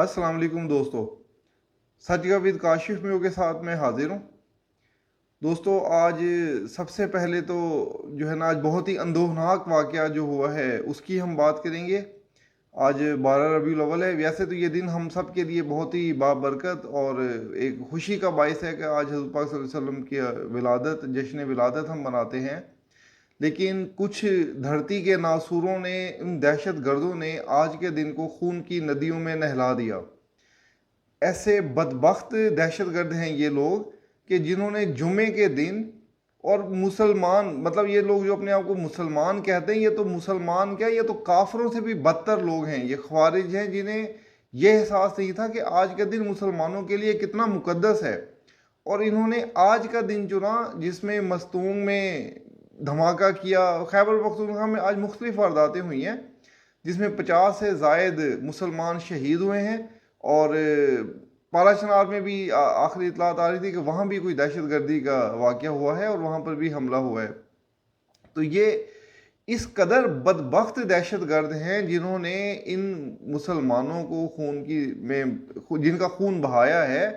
अस्सलाम वालेकुम दोस्तों। सच का विद काशिफ मियों के साथ मैं हाजिर हूँ। दोस्तों आज सबसे पहले तो जो है ना, आज बहुत ही अंदोहनाक वाक़या जो हुआ है उसकी हम बात करेंगे। आज 12 रबीउल अव्वल है। वैसे तो ये दिन हम सब के लिए बहुत ही बाबरकत और एक खुशी का बायस है कि आज हज़रत पाक सल्लल्लाहु अलैहि वसल्लम की विलादत, जश्न विलादत हम मनाते हैं। लेकिन कुछ धरती के नासूरों ने, इन दहशत गर्दों ने आज के दिन को खून की नदियों में नहला दिया। ऐसे बदबख्त दहशतगर्द हैं ये लोग कि जिन्होंने जुमे के दिन, और मुसलमान, मतलब ये लोग जो अपने आप को मुसलमान कहते हैं, ये तो मुसलमान क्या, ये तो काफरों से भी बदतर लोग हैं। ये ख्वारिज हैं जिन्हें यह एहसास नहीं था कि आज का दिन मुसलमानों के लिए कितना मुकद्दस है। और इन्होंने आज का दिन चुना जिसमें मस्तूंग में धमाका किया। खैबर पख्तूनख्वा में आज मुख्तलिफ वारदातें हुई हैं जिसमें 50 से जायद मुसलमान शहीद हुए हैं। और पाला चनार में भी आखिरी इतलात आ रही थी कि वहाँ भी कोई दहशत गर्दी का वाक़या हुआ है और वहाँ पर भी हमला हुआ है। तो ये इस कदर बदबख्त दहशत गर्द हैं जिन्होंने इन मुसलमानों को खून की में जिनका खून बहाया है।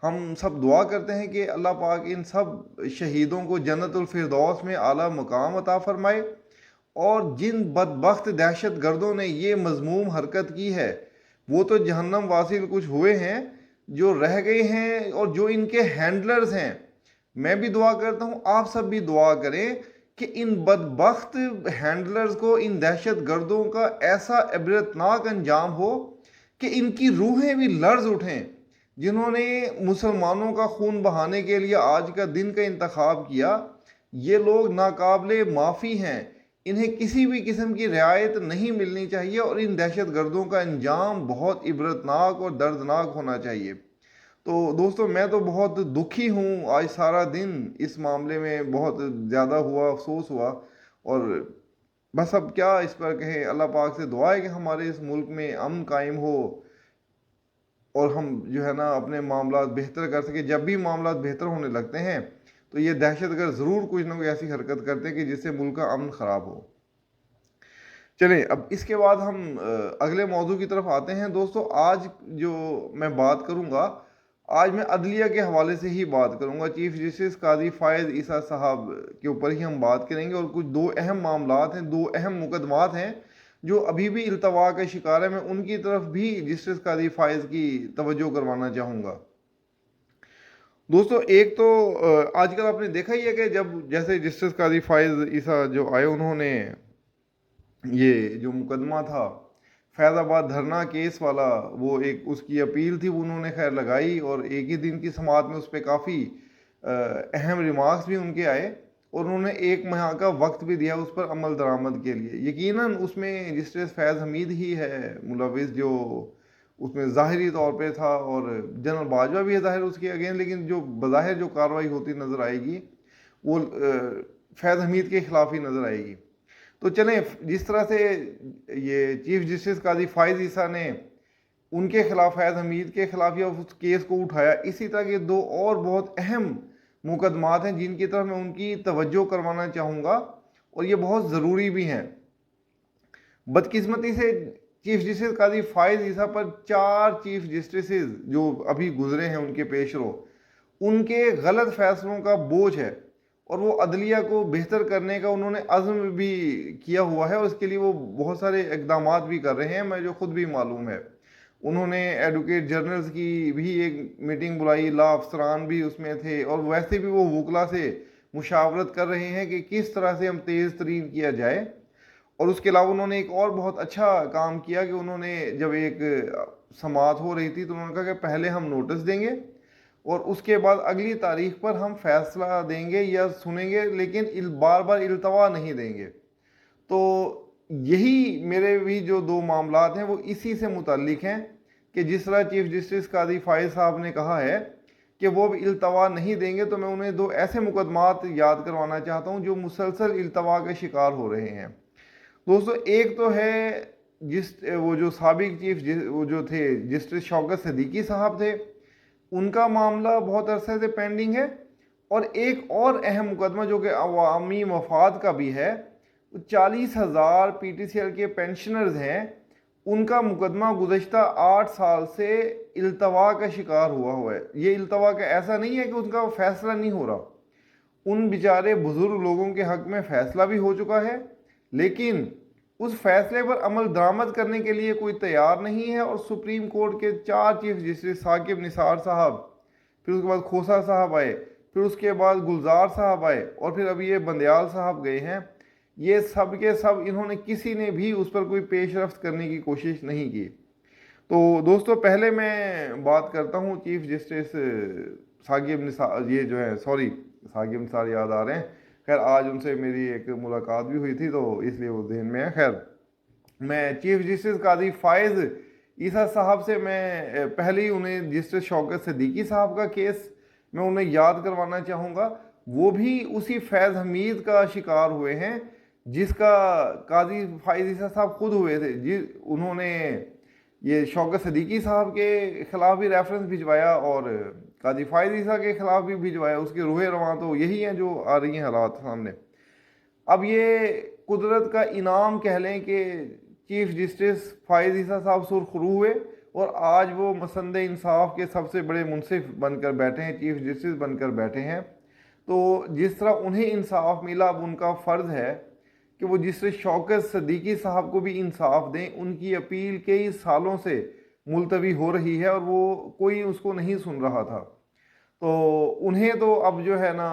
हम सब दुआ करते हैं कि अल्लाह पाक इन सब शहीदों को जन्नतुल फिरदौस में आला मकाम अता फरमाए। और जिन बदबख्त दहशत गर्दों ने ये मजमूम हरकत की है वो तो जहन्नम वासिल कुछ हुए हैं। जो रह गए हैं और जो इनके हैंडलर्स हैं, मैं भी दुआ करता हूँ, आप सब भी दुआ करें कि इन बदबख्त हैंडलर्स को, इन दहशत गर्दों का ऐसा इबरतनाक अंजाम हो कि इनकी रूहें भी लर्ज उठें। जिन्होंने मुसलमानों का खून बहाने के लिए आज का दिन का इंतखाब किया, ये लोग नाकाबिले माफ़ी हैं। इन्हें किसी भी किस्म की रियायत नहीं मिलनी चाहिए और इन दहशत गर्दों का अंजाम बहुत इबरतनाक और दर्दनाक होना चाहिए। तो दोस्तों, मैं तो बहुत दुखी हूँ। आज सारा दिन इस मामले में बहुत ज़्यादा हुआ, अफसोस हुआ। और बस अब क्या इस पर कहें, अल्लाह पाक से दुआ है कि हमारे इस मुल्क में अमन कायम हो और हम जो है ना अपने मामला बेहतर कर सके। जब भी मामला बेहतर होने लगते हैं तो ये दहशतगर्द ज़रूर कुछ ना कुछ ऐसी हरकत करते हैं कि जिससे मुल्क का अमन ख़राब हो। चलें, अब इसके बाद हम अगले मौजू की तरफ आते हैं। दोस्तों आज जो मैं बात करूंगा, आज मैं अदलिया के हवाले से ही बात करूंगा। चीफ जस्टिस काजी फायद ईसा साहब के ऊपर ही हम बात करेंगे। और कुछ दो अहम मामलात हैं, दो अहम मुकदमात हैं जो अभी भी इल्तवा का शिकार है। मैं उनकी तरफ भी जस्टिस काजी फायद की तवज्जो करवाना चाहूँगा। दोस्तों एक तो आजकल आपने देखा ही है कि जब जैसे जस्टिस काजी फायद ईसा जो आए, उन्होंने ये जो मुकदमा था फैज़ाबाद धरना केस वाला, वो एक उसकी अपील थी, वो उन्होंने खैर लगाई और एक ही दिन की समात में उस पर काफ़ी अहम रिमार्क्स भी उनके आए। और उन्होंने 1 माह का वक्त भी दिया उस पर अमल दरामद के लिए। यकीनन उसमें जस्टिस फैज़ हमीद ही है मुलविस, जो उसमें ज़ाहरी तौर पे था, और जनरल बाजवा भी है ज़ाहिर उसके अगेंस्ट। लेकिन जो बज़ाहिर जो कार्रवाई होती नज़र आएगी वो फैज़ हमीद के ख़िलाफ़ ही नज़र आएगी। तो चलें, जिस तरह से ये चीफ जस्टिस काजी फायद ईसा ने उनके खिलाफ, फैज़ हमीद के खिलाफ या उस केस को उठाया, इसी तरह के दो और बहुत अहम मुकदमात हैं जिनकी तरफ मैं उनकी तवज्जो करवाना चाहूँगा और ये बहुत ज़रूरी भी हैं। बदकिस्मती से चीफ जस्टिस काजी फायद ईसा पर 4 चीफ जस्टिस जो अभी गुजरे हैं उनके पेशरो, उनके गलत फैसलों का बोझ है। और वो अदलिया को बेहतर करने का उन्होंने अज़्म भी किया हुआ है और इसके लिए वो बहुत सारे इकदाम भी कर रहे हैं, मैं जो खुद भी मालूम है। उन्होंने एडवोकेट जर्नल्स की भी एक मीटिंग बुलाई, ला अफसरान भी उसमें थे, और वैसे भी वो वकला से मुशावरत कर रहे हैं कि किस तरह से हम तेज़ तरीन किया जाए। और उसके अलावा उन्होंने एक और बहुत अच्छा काम किया कि उन्होंने जब एक समात हो रही थी तो उन्होंने कहा कि पहले हम नोटिस देंगे और उसके बाद अगली तारीख पर हम फैसला देंगे या सुनेंगे, लेकिन बार बार इल्तवा नहीं देंगे। तो यही मेरे भी जो दो मामलात हैं वो इसी से मुतल्लिक हैं कि जिस तरह चीफ जस्टिस काजी फायद साहब ने कहा है कि वो अब इल्तवा नहीं देंगे, तो मैं उन्हें दो ऐसे मुकदमात याद करवाना चाहता हूँ जो मुसलसल इल्तवा के शिकार हो रहे हैं। दोस्तों एक तो है वो जो साबिक वो जो थे जस्टिस शौकत सिद्दीकी साहब थे, उनका मामला बहुत अरसे से पेंडिंग है। और एक और अहम मुकदमा जो कि अवामी मफाद का भी है, 40,000 PTCL के पेंशनर्स हैं, उनका मुकदमा गुज़श्ता 8 साल से इल्तवा का शिकार हुआ है। ये इल्तवा का ऐसा नहीं है कि उनका फैसला नहीं हो रहा, उन बेचारे बुजुर्ग लोगों के हक में फैसला भी हो चुका है, लेकिन उस फैसले पर अमल दरामद करने के लिए कोई तैयार नहीं है। और सुप्रीम कोर्ट के 4 चीफ जस्टिस साकिब निसार साहब, फिर उसके बाद खोसा साहब आए, फिर उसके बाद गुलजार साहब आए, और फिर अभी ये बंदयाल साहब गए हैं। ये सब के सब इन्होंने किसी ने भी उस पर कोई पेशरफ्त करने की कोशिश नहीं की। तो दोस्तों, पहले मैं बात करता हूँ चीफ जस्टिस साकिब निसार, ये जो है, सॉरी, साकिब निसार याद आ रहे हैं। खैर, आज उनसे मेरी एक मुलाकात भी हुई थी तो इसलिए वो जहन में है। खैर, मैं चीफ जस्टिस काजी फायज़ ईसा साहब से मैं पहले ही उन्हें जस्टिस शौकत सिद्दीकी साहब का केस मैं उन्हें याद करवाना चाहूँगा। वो भी उसी फैज़ हमीद का शिकार हुए हैं जिसका काजी फायज़ ईसा साहब खुद हुए थे। उन्होंने ये शौकत सिद्दीकी साहब के ख़िलाफ़ भी रेफरेंस भिजवाया और काजी फायज़ ईसा के ख़िलाफ़ भी भिजवाया। उसके रूहे रवां तो यही हैं जो आ रही हैं हालात सामने। अब ये कुदरत का इनाम कह लें कि चीफ जस्टिस फायज़ ईसा साहब सुरखरू हुए और आज वो मसंद इंसाफ के सबसे बड़े मुनसिफ बनकर बैठे हैं, चीफ जस्टिस बनकर बैठे हैं। तो जिस तरह उन्हें इंसाफ मिला, अब उनका फ़र्ज़ है कि वो जस्टिस शौकत सिद्दीकी साहब को भी इंसाफ दें। उनकी अपील कई सालों से मुलतवी हो रही है और वो कोई उसको नहीं सुन रहा था। तो उन्हें तो अब जो है ना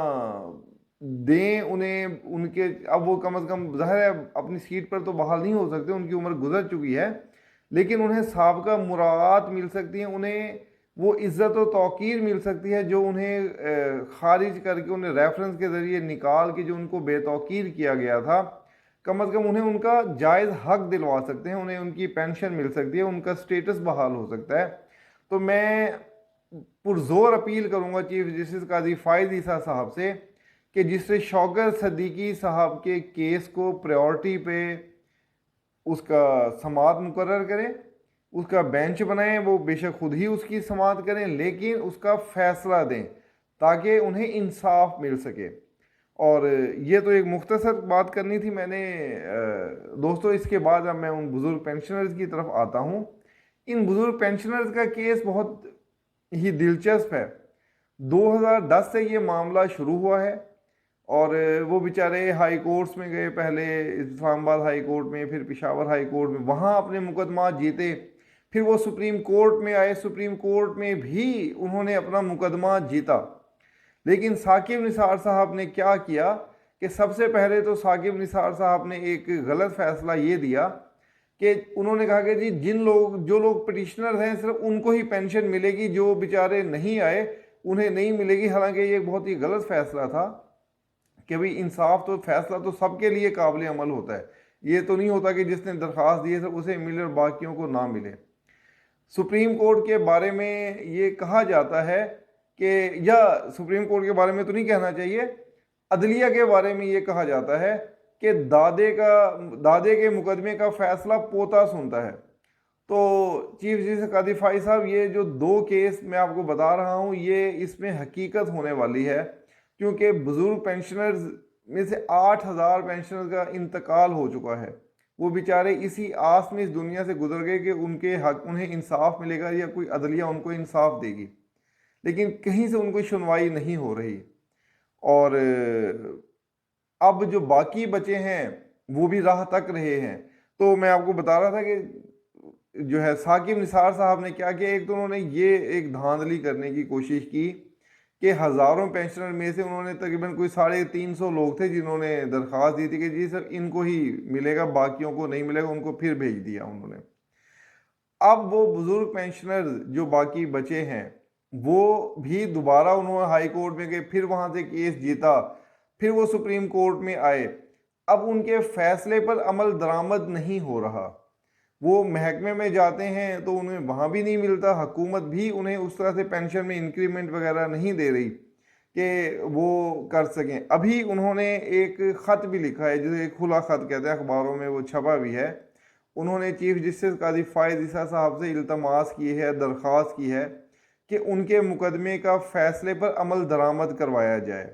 दें उन्हें, उनके अब वो कम से कम ज़ाहिर है अपनी सीट पर तो बहाल नहीं हो सकते, उनकी उम्र गुजर चुकी है, लेकिन उन्हें साबका मुराद मिल सकती है, उन्हें वो इज़्ज़त और तौकीर मिल सकती है जो उन्हें खारिज करके, उन्हें रेफरेंस के ज़रिए निकाल के जो उनको बेतौकीर किया गया था, कम अज़ कम उन्हें उनका जायज़ हक दिलवा सकते हैं, उन्हें उनकी पेंशन मिल सकती है, उनका स्टेटस बहाल हो सकता है। तो मैं पुरजोर अपील करूँगा चीफ जस्टिस काजी फायज़ ईसा साहब से कि जिससे शौकत सिद्दीकी साहब के केस को प्रायोरिटी पे उसका समाअत मुकर्रर करें, उसका बेंच बनाएं। वो बेशक खुद ही उसकी समाअत करें, लेकिन उसका फ़ैसला दें ताकि उन्हें इंसाफ मिल सके। और ये तो एक मुख्तसर बात करनी थी मैंने दोस्तों। इसके बाद अब मैं उन बुज़ुर्ग पेंशनर्स की तरफ आता हूँ। इन बुज़ुर्ग पेंशनर्स का केस बहुत ही दिलचस्प है। 2010 से ये मामला शुरू हुआ है और वो बेचारे हाई कोर्ट्स में गए, पहले इस्लामाबाद हाई कोर्ट में, फिर पेशावर हाई कोर्ट में, वहाँ अपने मुकदमा जीते। फिर वो सुप्रीम कोर्ट में आए, सुप्रीम कोर्ट में भी उन्होंने अपना मुकदमा जीता। लेकिन साकिब निसार साहब ने क्या किया कि सबसे पहले तो साकिब निसार साहब ने एक गलत फैसला ये दिया कि उन्होंने कहा कि जी जो लोग पिटिशनर हैं सिर्फ उनको ही पेंशन मिलेगी, जो बेचारे नहीं आए उन्हें नहीं मिलेगी। हालांकि ये बहुत ही गलत फैसला था कि भाई इंसाफ तो फैसला तो सबके लिए काबिल अमल होता है। ये तो नहीं होता कि जिसने दरख्वास्त दी है सिर्फ उसे मिले और बाकियों को ना मिले। सुप्रीम कोर्ट के बारे में ये कहा जाता है कि, या सुप्रीम कोर्ट के बारे में तो नहीं कहना चाहिए, अदलिया के बारे में ये कहा जाता है कि दादे के मुकदमे का फैसला पोता सुनता है। तो चीफ जस्टिस कादी फायज़ साहब, ये जो 2 केस मैं आपको बता रहा हूँ ये इसमें हकीकत होने वाली है, क्योंकि बुज़ुर्ग पेंशनर्स में से 8,000 पेंशनर्स का इंतकाल हो चुका है। वो बेचारे इसी आस में इस दुनिया से गुजर गए कि उनके हक, उन्हें इंसाफ मिलेगा या कोई अदलिया उनको इंसाफ देगी, लेकिन कहीं से उनको सुनवाई नहीं हो रही। और अब जो बाकी बचे हैं वो भी राह तक रहे हैं। तो मैं आपको बता रहा था कि जो है साकिब निसार साहब ने क्या किया, एक तो उन्होंने ये एक धांधली करने की कोशिश की कि हज़ारों पेंशनर में से उन्होंने तकरीबन कोई 350 लोग थे जिन्होंने दरख्वास्त दी थी कि जी सर इनको ही मिलेगा, बाकियों को नहीं मिलेगा, उनको फिर भेज दिया उन्होंने। अब वो बुज़ुर्ग पेंशनर जो बाकी बचे हैं वो भी दोबारा उन्होंने हाई कोर्ट में गए, फिर वहाँ से केस जीता, फिर वो सुप्रीम कोर्ट में आए। अब उनके फैसले पर अमल दरामद नहीं हो रहा। वो महकमे में जाते हैं तो उन्हें वहाँ भी नहीं मिलता, हुकूमत भी उन्हें उस तरह से पेंशन में इंक्रीमेंट वगैरह नहीं दे रही कि वो कर सकें। अभी उन्होंने एक ख़त भी लिखा है, जिसे एक खुला ख़त कहते हैं, अखबारों में वो छपा भी है। उन्होंने चीफ जस्टिस काजी फायज़ ईसा साहब से इल्तमास की है, दरख्वास्त की है कि उनके मुकदमे का फ़ैसले पर अमल दरामद करवाया जाए।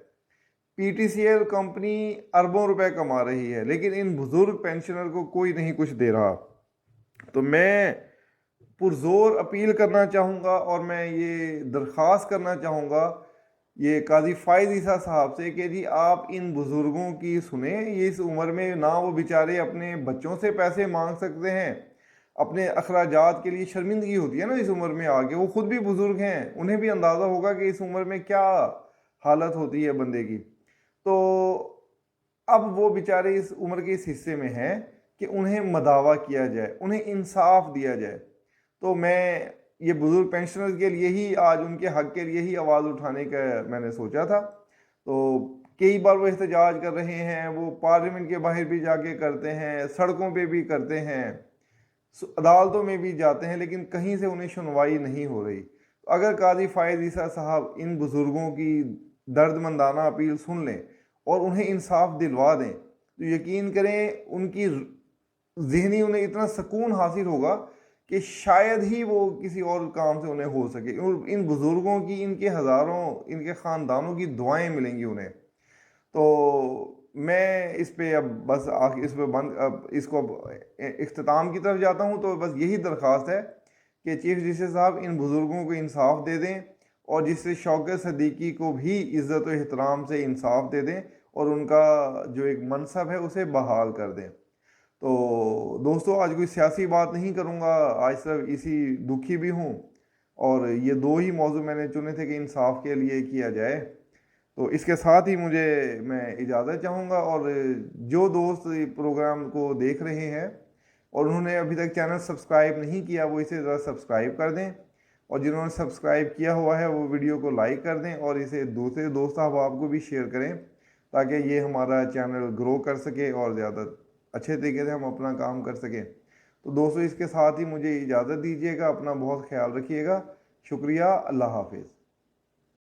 पीटीसीएल कंपनी अरबों रुपए कमा रही है, लेकिन इन बुज़ुर्ग पेंशनर को कोई नहीं कुछ दे रहा। तो मैं पुरजोर अपील करना चाहूँगा और मैं ये दरख्वास्त करना चाहूँगा ये काजी फ़ाइज़ ईसा साहब से कि जी आप इन बुज़ुर्गों की सुने। ये इस उम्र में ना वो बेचारे अपने बच्चों से पैसे मांग सकते हैं, अपने अखराजात के लिए शर्मिंदगी होती है ना इस उम्र में आके। वो खुद भी बुज़ुर्ग हैं, उन्हें भी अंदाज़ा होगा कि इस उम्र में क्या हालत होती है बंदे की। तो अब वो बेचारे इस उम्र के इस हिस्से में हैं कि उन्हें मदावा किया जाए, उन्हें इंसाफ दिया जाए। तो मैं ये बुजुर्ग पेंशनर्स के लिए ही आज उनके हक के लिए ही आवाज़ उठाने का मैंने सोचा था। तो कई बार वो एहतजाज कर रहे हैं, वो पार्लियामेंट के बाहर भी जाके करते हैं, सड़कों पे भी करते हैं, अदालतों में भी जाते हैं, लेकिन कहीं से उन्हें सुनवाई नहीं हो रही। तो अगर काजी फ़ाइज़ ईसा साहब इन बुज़ुर्गों की दर्दमंदाना अपील सुन लें और उन्हें इंसाफ दिलवा दें, तो यकीन करें उनकी ज़हनी उन्हें इतना सुकून हासिल होगा कि शायद ही वो किसी और काम से उन्हें हो सके। और इन बुज़ुर्गों की, इनके हज़ारों, इनके ख़ानदानों की दुआएं मिलेंगी उन्हें। तो मैं इस पे अब बस इस पे बंद अब इसको अब इख्तिताम की तरफ जाता हूँ। तो बस यही दरख्वास्त है कि चीफ जस्टिस साहब इन बुज़ुर्गों को इंसाफ दे दें और जिससे शौकत सदीकी को भी इज़्ज़त और एहतराम से इंसाफ दे दें और उनका जो एक मनसब है उसे बहाल कर दें। तो दोस्तों आज कोई सियासी बात नहीं करूँगा, आज सिर्फ इसी दुखी भी हूँ और ये दो ही मौजू मैंने चुने थे कि इंसाफ के लिए किया जाए। तो इसके साथ ही मुझे मैं इजाज़त चाहूँगा और जो दोस्त प्रोग्राम को देख रहे हैं और उन्होंने अभी तक चैनल सब्सक्राइब नहीं किया वो इसे ज़रा सब्सक्राइब कर दें और जिन्होंने सब्सक्राइब किया हुआ है वो वीडियो को लाइक कर दें और इसे दूसरे दोस्त अहबाब को भी शेयर करें ताकि ये हमारा चैनल ग्रो कर सके और ज़्यादा अच्छे तरीके से हम अपना काम कर सकें। तो दोस्तों इसके साथ ही मुझे इजाज़त दीजिएगा, अपना बहुत ख्याल रखिएगा। शुक्रिया, अल्लाह हाफिज़।